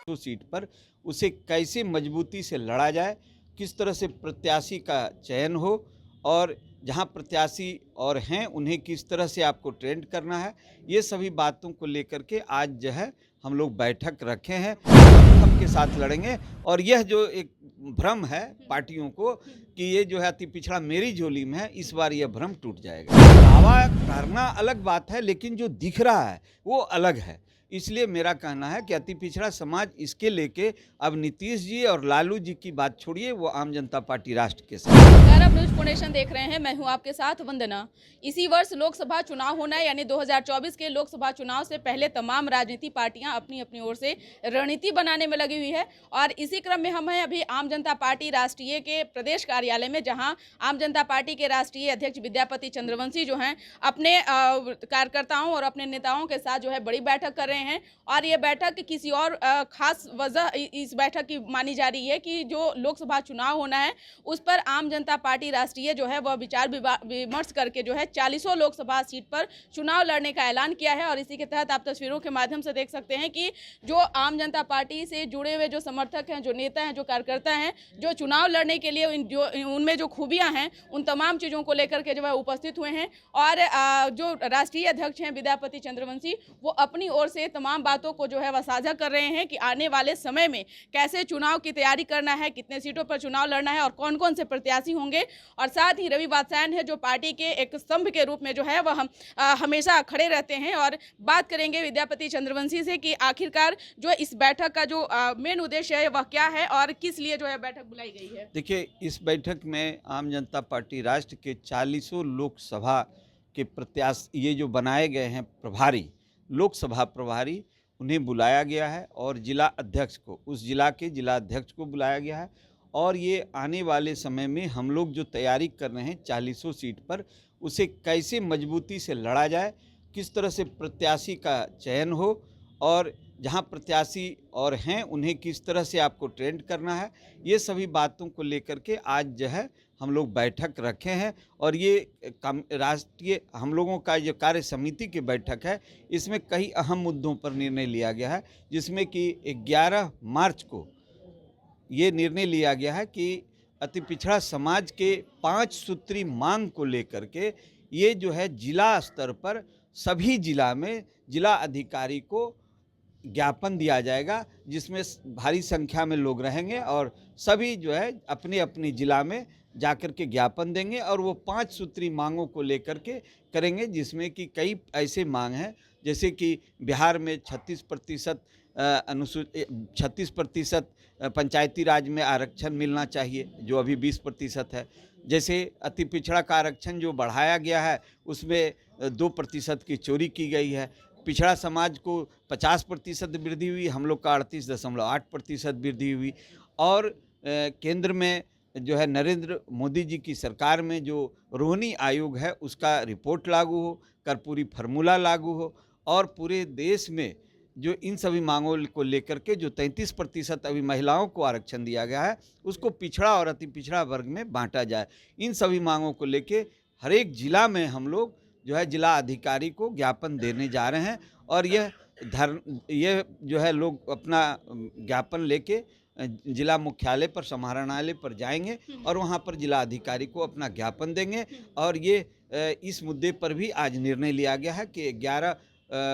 तो सीट पर उसे कैसे मजबूती से लड़ा जाए, किस तरह से प्रत्याशी का चयन हो और जहां प्रत्याशी और हैं उन्हें किस तरह से आपको ट्रेंड करना है, ये सभी बातों को लेकर के आज जो है हम लोग बैठक रखे हैं। हम के साथ लड़ेंगे और यह जो एक भ्रम है पार्टियों को कि ये जो है अति पिछड़ा मेरी झोली में है, इस बार यह भ्रम टूट जाएगा। दावा करना अलग बात है, लेकिन जो दिख रहा है वो अलग है। इसलिए मेरा कहना है कि अति पिछड़ा समाज इसके लेके अब नीतीश जी और लालू जी की बात छोड़िए, वो आम जनता पार्टी राष्ट्र के साथ। गौरव न्यूज फाउंडेशन देख रहे हैं, मैं हूं आपके साथ वंदना। इसी वर्ष लोकसभा चुनाव होना है, यानी 2024 के लोकसभा चुनाव से पहले तमाम राजनीति पार्टियां अपनी अपनी ओर से रणनीति बनाने में लगी हुई है और इसी क्रम में हम हैं अभी आम जनता पार्टी राष्ट्रीय के प्रदेश कार्यालय में, जहां आम जनता पार्टी के राष्ट्रीय अध्यक्ष विद्यापति चंद्रवंशी जो हैं अपने कार्यकर्ताओं और अपने नेताओं के साथ जो है बड़ी बैठक कर रहे हैं। और ये बैठक किसी और खास वजह इस बैठक की मानी जा रही है कि जो लोकसभा चुनाव होना है उस पर आम जनता पार्टी राष्ट्रीय जो है वह विचार विमर्श करके जो है 40 लोकसभा सीट पर चुनाव लड़ने का ऐलान किया है। और इसी के तहत आप तस्वीरों के माध्यम से देख सकते हैं कि जो आम जनता पार्टी से जुड़े हुए जो समर्थक हैं, जो नेता हैं, जो कार्यकर्ता हैं, जो चुनाव लड़ने के लिए उनमें जो खूबियां हैं उन तमाम चीज़ों को लेकर के जो है उपस्थित हुए हैं। और जो राष्ट्रीय अध्यक्ष हैं विद्यापति चंद्रवंशी, वो अपनी ओर से तमाम बातों को जो है वह साझा कर रहे हैं कि आने वाले समय में कैसे चुनाव की तैयारी करना है, कितने सीटों पर चुनाव लड़ना है और कौन कौन से प्रत्याशी होंगे। और साथ ही रवि वात्स्यायन है जो पार्टी के एक स्तंभ के रूप में जो है वह हमेशा खड़े रहते हैं। और बात करेंगे विद्यापति चंद्रवंशी से कि आखिरकार जो इस बैठक का जो मेन उद्देश्य है वह क्या है और किस लिए जो है बैठक बुलाई गई है। देखिए, इस बैठक में आम जनता पार्टी राष्ट्र के 40 लोकसभा के प्रत्याशी ये जो बनाए गए हैं प्रभारी, लोकसभा प्रभारी, उन्हें बुलाया गया है और जिला अध्यक्ष को, उस जिला के जिला अध्यक्ष को बुलाया गया है। और ये आने वाले समय में हम लोग जो तैयारी कर रहे हैं 40 सीट पर, उसे कैसे मजबूती से लड़ा जाए, किस तरह से प्रत्याशी का चयन हो और जहां प्रत्याशी और हैं उन्हें किस तरह से आपको ट्रेंड करना है, ये सभी बातों को लेकर के आज जो है हम लोग बैठक रखे हैं। और ये राष्ट्रीय हम लोगों का जो कार्य समिति की बैठक है, इसमें कई अहम मुद्दों पर निर्णय लिया गया है, जिसमें कि 11 मार्च को ये निर्णय लिया गया है कि अति पिछड़ा समाज के 5 सूत्री मांग को लेकर के ये जो है जिला स्तर पर सभी जिला में जिला अधिकारी को ज्ञापन दिया जाएगा, जिसमें भारी संख्या में लोग रहेंगे और सभी जो है अपने अपने जिला में जाकर के ज्ञापन देंगे और वो 5 सूत्री मांगों को लेकर के करेंगे, जिसमें कि कई ऐसे मांग हैं जैसे कि बिहार में 36% 36% पंचायती राज में आरक्षण मिलना चाहिए, जो अभी 20% है। जैसे अति पिछड़ा का आरक्षण जो बढ़ाया गया है उसमें 2% की चोरी की गई है। पिछड़ा समाज को 50% वृद्धि हुई, हम लोग का 38.8% वृद्धि हुई। और केंद्र में जो है नरेंद्र मोदी जी की सरकार में जो रोहिणी आयोग है उसका रिपोर्ट लागू हो, कर्पूरी फार्मूला लागू हो और पूरे देश में जो इन सभी मांगों को लेकर के जो 33% अभी महिलाओं को आरक्षण दिया गया है उसको पिछड़ा और अति पिछड़ा वर्ग में बांटा जाए। इन सभी मांगों को लेके हर एक जिला में हम लोग जो है जिला अधिकारी को ज्ञापन देने जा रहे हैं और यह जो है लोग अपना ज्ञापन लेके जिला मुख्यालय पर समाहरणालय पर जाएंगे और वहां पर जिला अधिकारी को अपना ज्ञापन देंगे। और ये इस मुद्दे पर भी आज निर्णय लिया गया है कि 11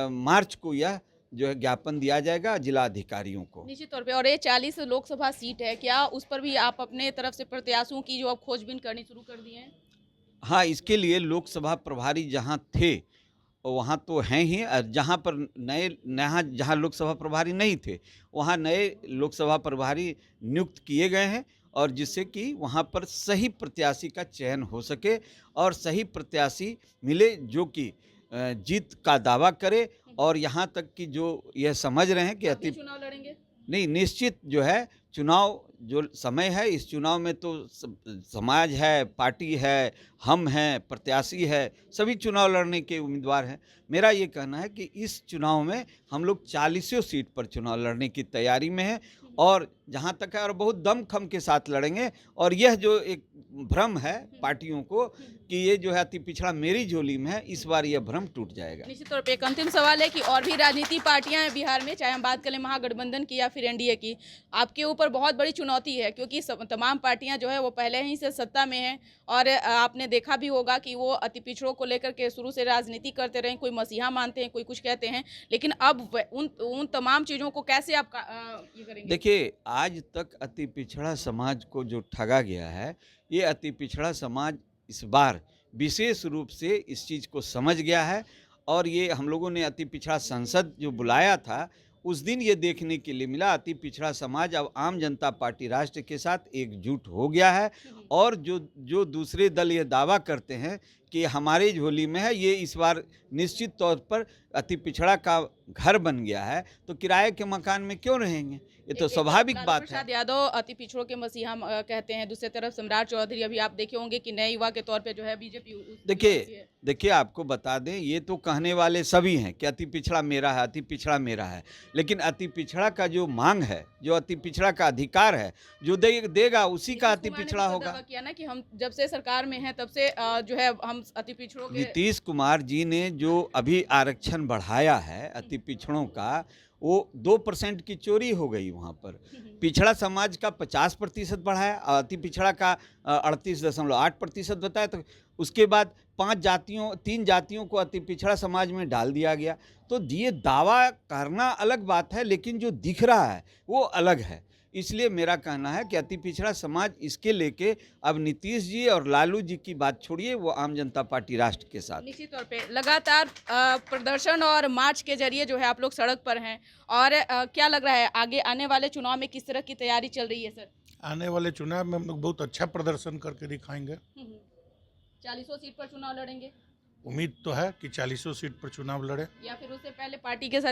मार्च को यह जो है ज्ञापन दिया जाएगा जिला अधिकारियों को। निश्चित तौर पे। और ये 40 लोकसभा सीट है, क्या उस पर भी आप अपने तरफ से प्रत्याशियों की जो अब खोजबीन करनी शुरू कर दी है? हाँ, इसके लिए लोकसभा प्रभारी जहाँ थे वहाँ तो हैं ही, जहाँ पर जहाँ लोकसभा प्रभारी नहीं थे वहाँ नए लोकसभा प्रभारी नियुक्त किए गए हैं और जिससे कि वहाँ पर सही प्रत्याशी का चयन हो सके और सही प्रत्याशी मिले जो कि जीत का दावा करे। और यहाँ तक कि जो यह समझ रहे हैं कि चुनाव लड़ेंगे? नहीं, निश्चित जो है चुनाव जो समय है, इस चुनाव में तो समाज है, पार्टी है, हम हैं, प्रत्याशी है, सभी चुनाव लड़ने के उम्मीदवार हैं। मेरा ये कहना है कि इस चुनाव में हम लोग 40 सीट पर चुनाव लड़ने की तैयारी में हैं और जहाँ तक है और बहुत दमखम के साथ लड़ेंगे। और यह जो एक भ्रम है पार्टियों को कि ये जो है अति पिछड़ा मेरी झोली में है, इस बार यह भ्रम टूट जाएगा। निश्चित तौर पे एक अंतिम सवाल है कि और भी राजनीतिक पार्टियां हैं बिहार में, चाहे हम बात करें महागठबंधन की या फिर एनडीए की, आपके ऊपर बहुत बड़ी चुनौती है क्योंकि तमाम पार्टियां जो है वो पहले ही से सत्ता में हैं और आपने देखा भी होगा कि वो अति पिछड़ों को लेकर के शुरू से राजनीति करते रहे, कोई मसीहा मानते हैं, कोई कुछ कहते हैं, लेकिन अब उन तमाम चीज़ों को कैसे आप ये करेंगे? देखिए, आज तक अति पिछड़ा समाज को जो ठगा गया है, ये अति पिछड़ा समाज इस बार विशेष रूप से इस चीज़ को समझ गया है। और ये हम लोगों ने अति पिछड़ा संसद जो बुलाया था, उस दिन ये देखने के लिए मिला अति पिछड़ा समाज अब आम जनता पार्टी राष्ट्र के साथ एकजुट हो गया है। और जो दूसरे दल ये दावा करते हैं कि हमारे झोली में है, ये इस बार निश्चित तौर पर अति पिछड़ा का घर बन गया है, तो किराए के मकान में क्यों रहेंगे? ये तो स्वाभाविक बात है। प्रसाद यादव अति पिछड़ों के मसीहा कहते हैं, दूसरी तरफ सम्राट चौधरी, अभी आप देखे होंगे कि नए युवा के तौर पे जो है बीजेपी। देखिए आपको बता दें, ये तो कहने वाले सभी हैं कि अति पिछड़ा मेरा है, अति पिछड़ा मेरा है, लेकिन अति पिछड़ा का जो मांग है, जो अति पिछड़ा का अधिकार है, जो देगा उसी का अति पिछड़ा होगा। किया ना कि हम जब से सरकार में हैं तब से जो है हम अति पिछड़ों के। नीतीश कुमार जी ने जो अभी आरक्षण बढ़ाया है अति पिछड़ों का, वो 2% की चोरी हो गई वहाँ पर। पिछड़ा समाज का 50% बढ़ाया, अति पिछड़ा का 38.8% बताया। तो उसके बाद 3 जातियों को अति पिछड़ा समाज में डाल दिया गया। तो ये दावा करना अलग बात है, लेकिन जो दिख रहा है वो अलग है। इसलिए मेरा कहना है कि अति पिछड़ा समाज इसके लेके अब नीतीश जी और लालू जी की बात छोड़िए, वो आम जनता पार्टी राष्ट्र के साथ। निश्चित तौर पे लगातार प्रदर्शन और मार्च के जरिए जो है आप लोग सड़क पर हैं, और क्या लग रहा है आगे आने वाले चुनाव में किस तरह की तैयारी चल रही है सर? आने वाले चुनाव में हम लोग बहुत अच्छा प्रदर्शन करके दिखाएंगे। 40 सीट पर चुनाव लड़ेंगे? उम्मीद तो है कि 40 सीट पर चुनाव लड़े। या फिर उससे पहले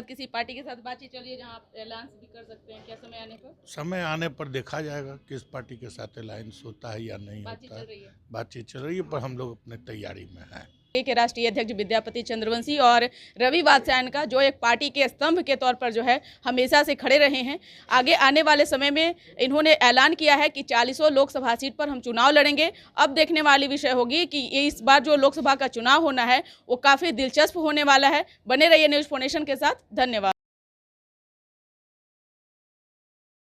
किसी पार्टी के साथ बातचीत चल रही है जहां आप ऐलान भी कर सकते हैं, क्या समय आने पर? समय आने पर देखा जाएगा किस पार्टी के साथ अलायंस होता है या नहीं होता है। बातचीत चल रही है, पर हम लोग अपने तैयारी में हैं। के राष्ट्रीय अध्यक्ष विद्यापति चंद्रवंशी और रवि वात्स्यायन का जो एक पार्टी के स्तंभ के तौर पर जो है हमेशा से खड़े रहे हैं, आगे आने वाले समय में इन्होंने ऐलान किया है कि 40 लोकसभा सीट पर हम चुनाव लड़ेंगे। अब देखने वाली विषय होगी कि ये इस बार जो लोकसभा का चुनाव होना है वो काफ़ी दिलचस्प होने वाला है। बने रहिए न्यूज़ फाउंडेशन के साथ। धन्यवाद।